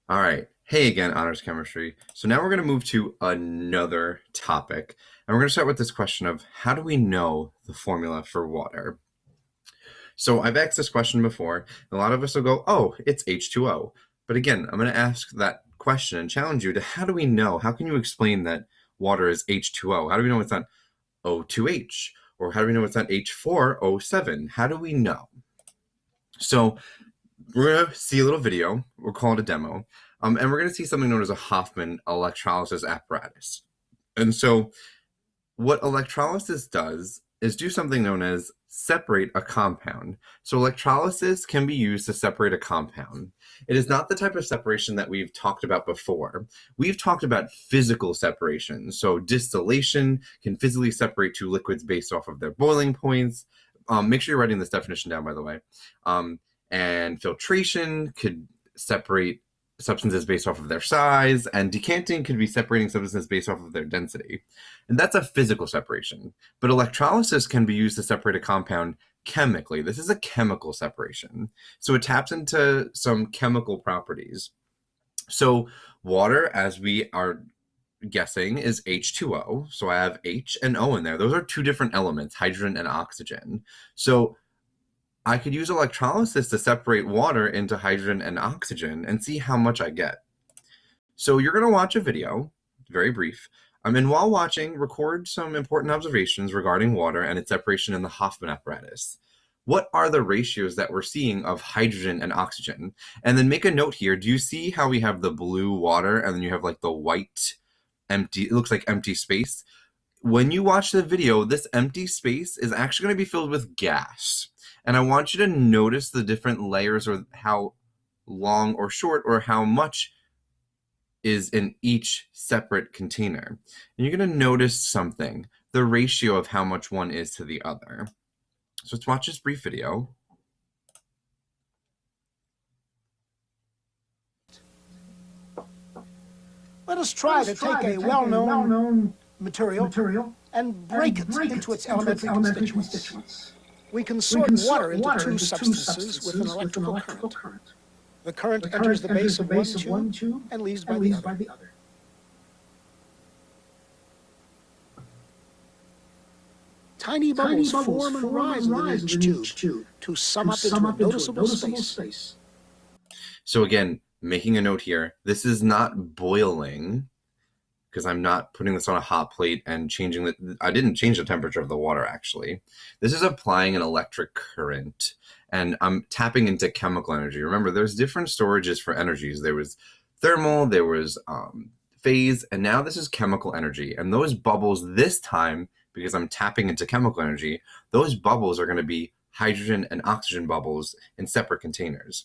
All right. Hey again, Honors Chemistry. So now we're going to move to another topic. And we're going to start with this question of how do we know the formula for water? So I've asked this question before. A lot of us will go, oh, it's H2O. But again, I'm going to ask that question and challenge you to how do we know? How can you explain that water is H2O? How do we know it's not O2H? Or how do we know it's not H4O7? How do we know? So we're going to see a little video. We'll call it a demo. And we're going to see something known as a Hofmann electrolysis apparatus. And so what electrolysis does is do something known as separate a compound. So electrolysis can be used to separate a compound. It is not the type of separation that we've talked about before. We've talked about physical separation. So distillation can physically separate two liquids based off of their boiling points. Make sure you're writing this definition down, by the way. And filtration could separate substances based off of their size, and decanting could be separating substances based off of their density. And that's a physical separation. But electrolysis can be used to separate a compound chemically. This is a chemical separation. So it taps into some chemical properties. So water, as we are guessing, is H2O. So I have H and O in there. Those are two different elements, hydrogen and oxygen. So I could use electrolysis to separate water into hydrogen and oxygen and see how much I get. So you're going to watch a video, very brief, and while watching, record some important observations regarding water and its separation in the Hofmann apparatus. What are the ratios that we're seeing of hydrogen and oxygen? And then make a note here. Do you see how we have the blue water and then you have like the white empty, it looks like empty space? When you watch the video, this empty space is actually going to be filled with gas. And I want you to notice the different layers, or how long or short or how much is in each separate container. And you're going to notice something, the ratio of how much one is to the other. So let's watch this brief video. Let us try to take a well-known material and break it into its elementary constituents. We can sort water into two substances with an electrical current. The current enters the base of one tube and leaves by the other. Tiny bubbles form and rise within each tube to sum up into a noticeable space. So again, making a note here, this is not boiling, because I'm not putting this on a hot plate and changing the, I didn't change the temperature of the water actually. This is applying an electric current, and I'm tapping into chemical energy. Remember, there's different storages for energies. There was thermal, there was phase, and now this is chemical energy. And those bubbles this time, because I'm tapping into chemical energy, those bubbles are gonna be hydrogen and oxygen bubbles in separate containers.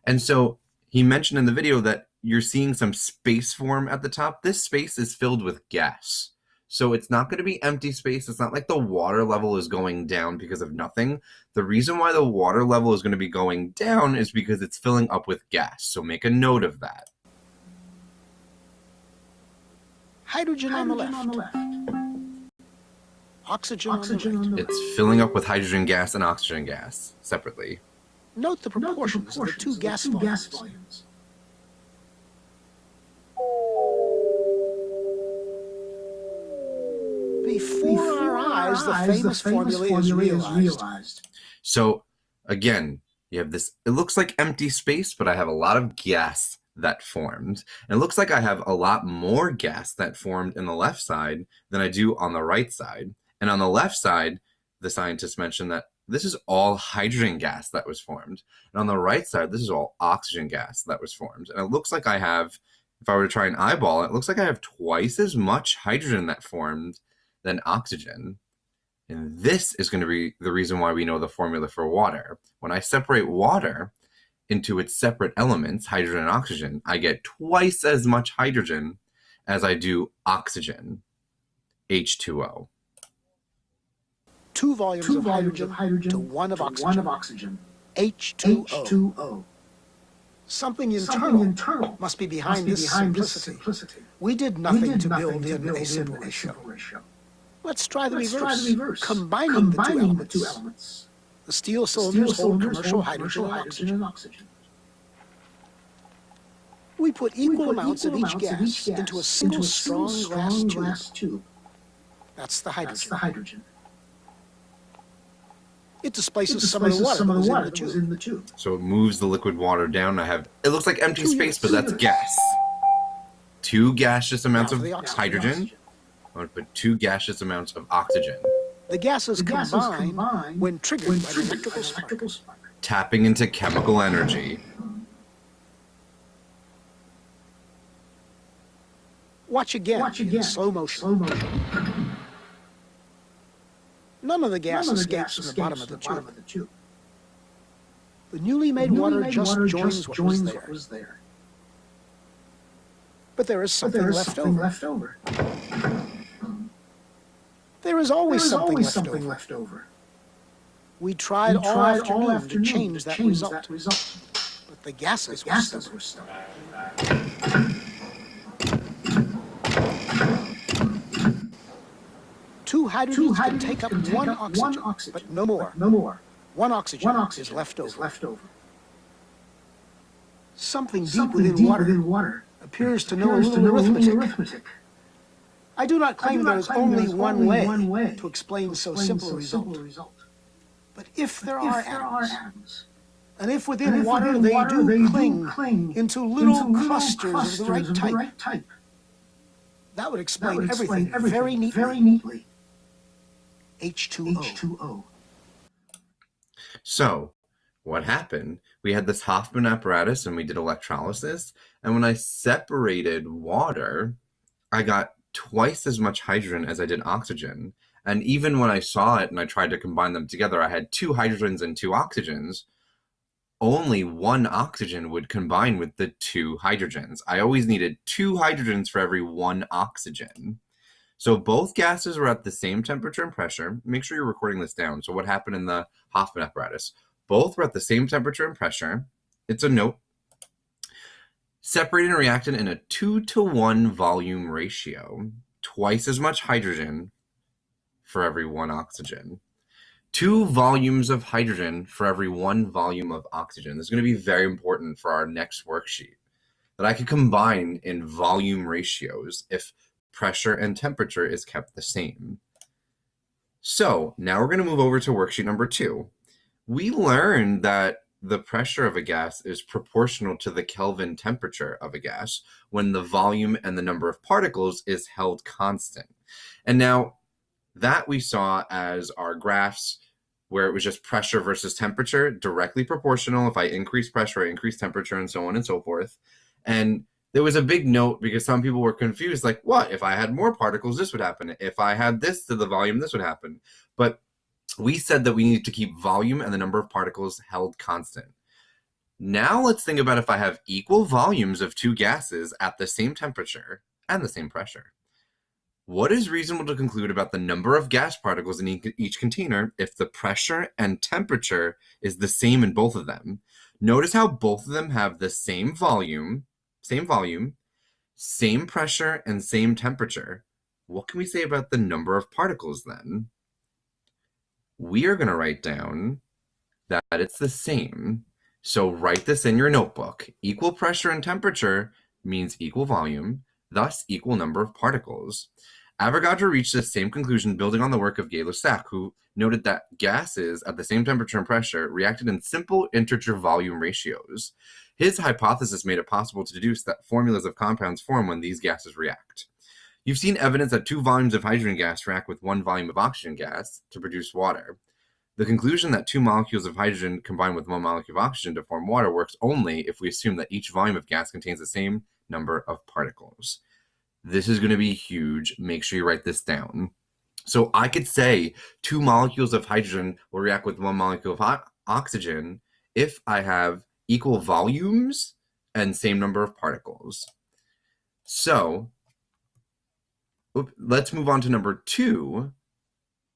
And so he mentioned in the video that you're seeing some space form at the top. This space is filled with gas. So it's not going to be empty space. It's not like the water level is going down because of nothing. The reason why the water level is going to be going down is because it's filling up with gas. So make a note of that. Hydrogen on the left. Oxygen on the right. It's filling up with hydrogen gas and oxygen gas separately. Note the proportions of the two gas volumes. Before our eyes, the famous formula is realized. So again, you have this, it looks like empty space, but I have a lot of gas that formed. And it looks like I have a lot more gas that formed in the left side than I do on the right side. And on the left side, the scientists mentioned that this is all hydrogen gas that was formed. And on the right side, this is all oxygen gas that was formed. And it looks like I have, if I were to try and eyeball it, it looks like I have twice as much hydrogen that formed than oxygen. And this is going to be the reason why we know the formula for water. When I separate water into its separate elements, hydrogen and oxygen, I get twice as much hydrogen as I do oxygen, H2O. 2 volumes of hydrogen to 1 of oxygen. H2O. Something internal must be behind this simplicity. We did nothing to build in a simple ratio. Let's try the reverse, combining the two elements. The steel cylinders hold commercial hydrogen and oxygen. We put equal amounts of each gas into a single strong glass tube. That's the hydrogen. It displaces some of the water that was in the tube. So it moves the liquid water down. It looks like empty space, but that's gas. 2 gaseous amounts of hydrogen. I'm going to put 2 gaseous amounts of oxygen. The gases combine when triggered by an electrical spark. Tapping into chemical energy. Watch again in slow motion. None of the gas escapes from the bottom of the tube. The newly made water just joins what was there. But there is something left over. There is always something left over. We tried all afternoon to change that result. But the gases were stuck. Two hydrogens can take up one oxygen, but no more. One oxygen is left over. Something deep within water appears to know a little arithmetic. I do not claim there is only one way to explain so simple a result. But if there are atoms, and if within water they do cling into little clusters of the right type, that would explain everything very neatly. H2O. So, what happened? We had this Hoffman apparatus and we did electrolysis. And when I separated water, I got twice as much hydrogen as I did oxygen. And even when I saw it and I tried to combine them together, I had 2 hydrogens and 2 oxygens. Only 1 oxygen would combine with the 2 hydrogens. I always needed 2 hydrogens for every 1 oxygen. So both gases were at the same temperature and pressure. Make sure you're recording this down. So what happened in the Hoffman apparatus? Both were at the same temperature and pressure. It's a note. Separated and reacted in a 2-to-1 volume ratio. Twice as much hydrogen for every 1 oxygen. 2 volumes of hydrogen for every 1 volume of oxygen. This is going to be very important for our next worksheet. That I could combine in volume ratios if pressure and temperature is kept the same. So now we're going to move over to worksheet number 2. We learned that the pressure of a gas is proportional to the Kelvin temperature of a gas when the volume and the number of particles is held constant. And now that we saw as our graphs where it was just pressure versus temperature, directly proportional. If I increase pressure, I increase temperature, and so on and so forth. And there was a big note because some people were confused, like, what? If I had more particles, this would happen. If I had this to the volume, this would happen. But we said that we need to keep volume and the number of particles held constant. Now let's think about if I have equal volumes of 2 gases at the same temperature and the same pressure. What is reasonable to conclude about the number of gas particles in each container if the pressure and temperature is the same in both of them? Notice how both of them have the same volume, same pressure, and same temperature. What can we say about the number of particles then? We are going to write down that it's the same. So write this in your notebook. Equal pressure and temperature means equal volume, thus equal number of particles. Avogadro reached the same conclusion building on the work of Gay-Lussac, who noted that gases at the same temperature and pressure reacted in simple integer volume ratios. His hypothesis made it possible to deduce that formulas of compounds form when these gases react. You've seen evidence that 2 volumes of hydrogen gas react with 1 volume of oxygen gas to produce water. The conclusion that 2 molecules of hydrogen combine with 1 molecule of oxygen to form water works only if we assume that each volume of gas contains the same number of particles. This is going to be huge. Make sure you write this down. So I could say 2 molecules of hydrogen will react with 1 molecule of oxygen if I have equal volumes and same number of particles. So let's move on to number 2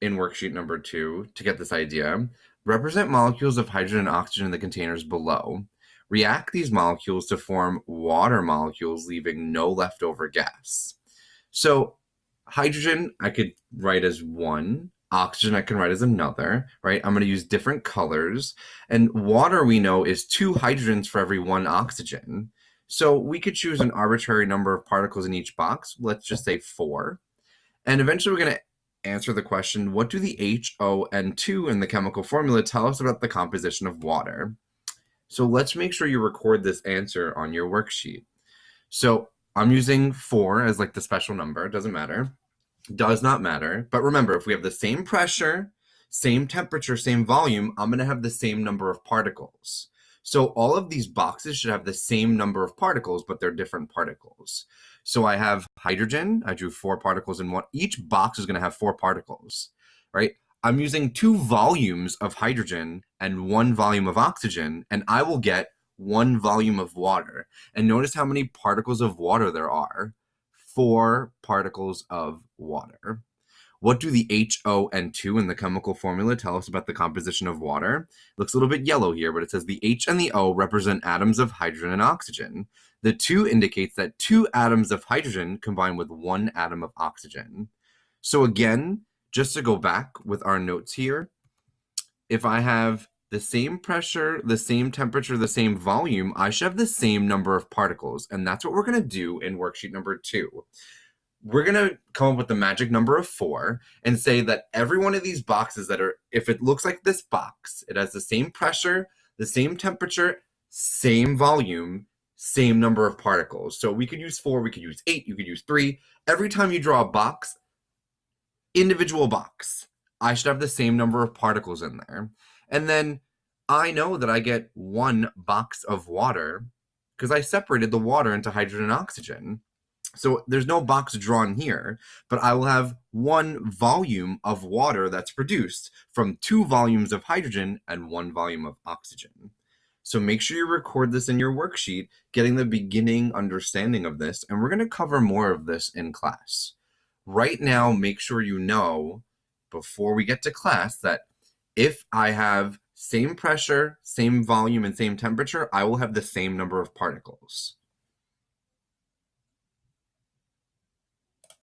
in worksheet number 2 to get this idea. Represent molecules of hydrogen and oxygen in the containers below. React these molecules to form water molecules, leaving no leftover gas. So hydrogen I could write as 1, oxygen I can write as another, right? I'm going to use different colors. And water we know is 2 hydrogens for every 1 oxygen. So we could choose an arbitrary number of particles in each box. Let's just say 4. And eventually we're going to answer the question, what do the H, O, and 2 in the chemical formula tell us about the composition of water? So let's make sure you record this answer on your worksheet. So I'm using 4 as like the special number. It doesn't matter. Does not matter. But remember, if we have the same pressure, same temperature, same volume, I'm going to have the same number of particles. So all of these boxes should have the same number of particles, but they're different particles. So I have hydrogen. I drew 4 particles in one. Each box is going to have 4 particles, right? I'm using 2 volumes of hydrogen and 1 volume of oxygen, and I will get 1 volume of water. And notice how many particles of water there are. 4 particles of water. What do the H, O, and 2 in the chemical formula tell us about the composition of water? It looks a little bit yellow here, but it says the H and the O represent atoms of hydrogen and oxygen. The 2 indicates that 2 atoms of hydrogen combine with 1 atom of oxygen. So again, just to go back with our notes here, if I have the same pressure, the same temperature, the same volume, I should have the same number of particles. And that's what we're going to do in worksheet number 2. We're going to come up with the magic number of 4 and say that every one of these boxes that are, if it looks like this box, it has the same pressure, the same temperature, same volume, same number of particles. So we could use 4, we could use 8, you could use 3. Every time you draw a box, individual box, I should have the same number of particles in there. And then I know that I get 1 box of water because I separated the water into hydrogen and oxygen. So there's no box drawn here, but I will have 1 volume of water that's produced from 2 volumes of hydrogen and 1 volume of oxygen. So make sure you record this in your worksheet, getting the beginning understanding of this, and we're going to cover more of this in class. Right now, make sure you know, before we get to class, that if I have same pressure, same volume, and same temperature, I will have the same number of particles.